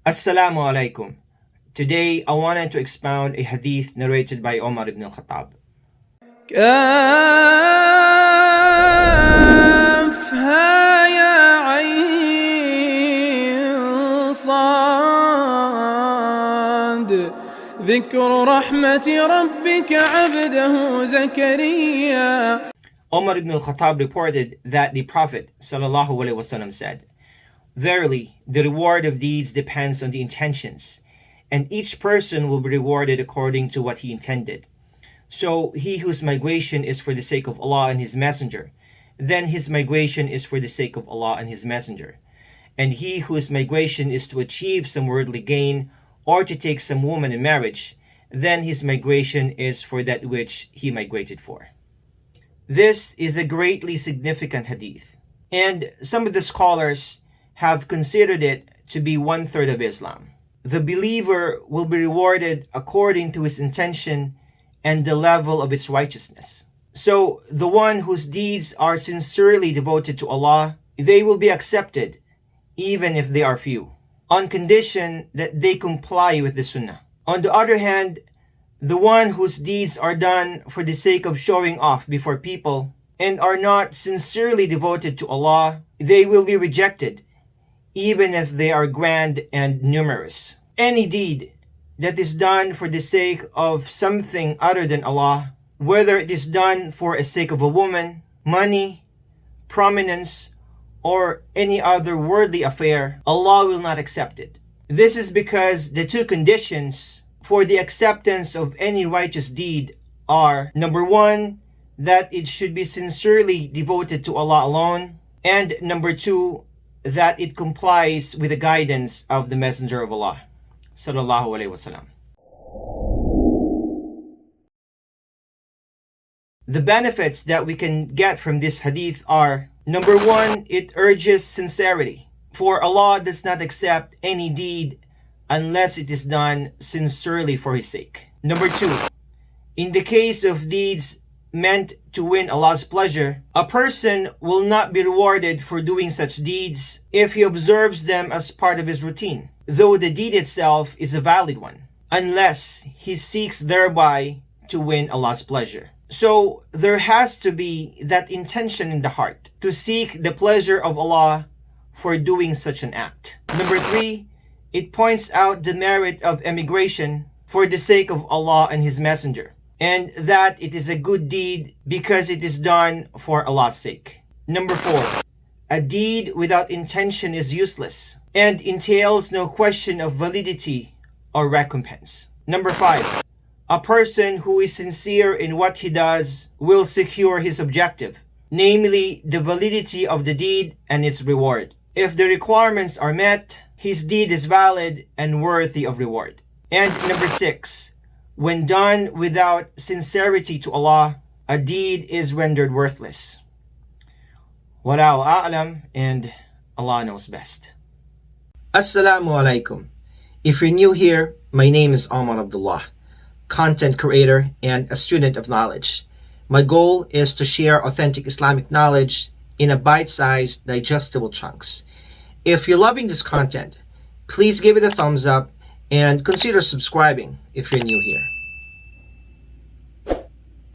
Assalamu alaikum. Today I wanted to expound a hadith narrated by Umar ibn al-Khattab. كافها يا عين صاد ذكر رحمة ربك عبده زكريا. Umar ibn al-Khattab reported that the Prophet ﷺ said, "Verily, the reward of deeds depends on the intentions, and each person will be rewarded according to what he intended. So he whose migration is for the sake of Allah and His Messenger, then his migration is for the sake of Allah and His Messenger. And he whose migration is to achieve some worldly gain or to take some woman in marriage, then his migration is for that which he migrated for." This is a greatly significant hadith, and some of the scholars have considered it to be 1/3 of Islam. The believer will be rewarded according to his intention and the level of its righteousness. So the one whose deeds are sincerely devoted to Allah, they will be accepted even if they are few, on condition that they comply with the Sunnah. On the other hand, the one whose deeds are done for the sake of showing off before people and are not sincerely devoted to Allah, they will be rejected even if they are grand and numerous. Any deed that is done for the sake of something other than Allah, whether it is done for the sake of a woman, money, prominence, or any other worldly affair, Allah will not accept it. This is because the two conditions for the acceptance of any righteous deed are, number one, that it should be sincerely devoted to Allah alone, and number two, that it complies with the guidance of the Messenger of Allah sallallahu alaihi wasallam. The benefits that we can get from this hadith are, number one, it urges sincerity, for Allah does not accept any deed unless it is done sincerely for His sake. Number two, in the case of deeds meant to win Allah's pleasure, a person will not be rewarded for doing such deeds if he observes them as part of his routine, though the deed itself is a valid one, unless he seeks thereby to win Allah's pleasure. So there has to be that intention in the heart to seek the pleasure of Allah for doing such an act. Number three, it points out the merit of emigration for the sake of Allah and His Messenger, and that it is a good deed because it is done for Allah's sake. Number four, a deed without intention is useless and entails no question of validity or recompense. Number five, a person who is sincere in what he does will secure his objective, namely the validity of the deed and its reward. If the requirements are met, his deed is valid and worthy of reward. And number six, when done without sincerity to Allah, a deed is rendered worthless. Wallahu a'lam, and Allah knows best. Assalamu alaikum. If you're new here, my name is Omar Abdullah, content creator and a student of knowledge. My goal is to share authentic Islamic knowledge in a bite-sized, digestible chunks. If you're loving this content, please give it a thumbs up and consider subscribing if you're new here.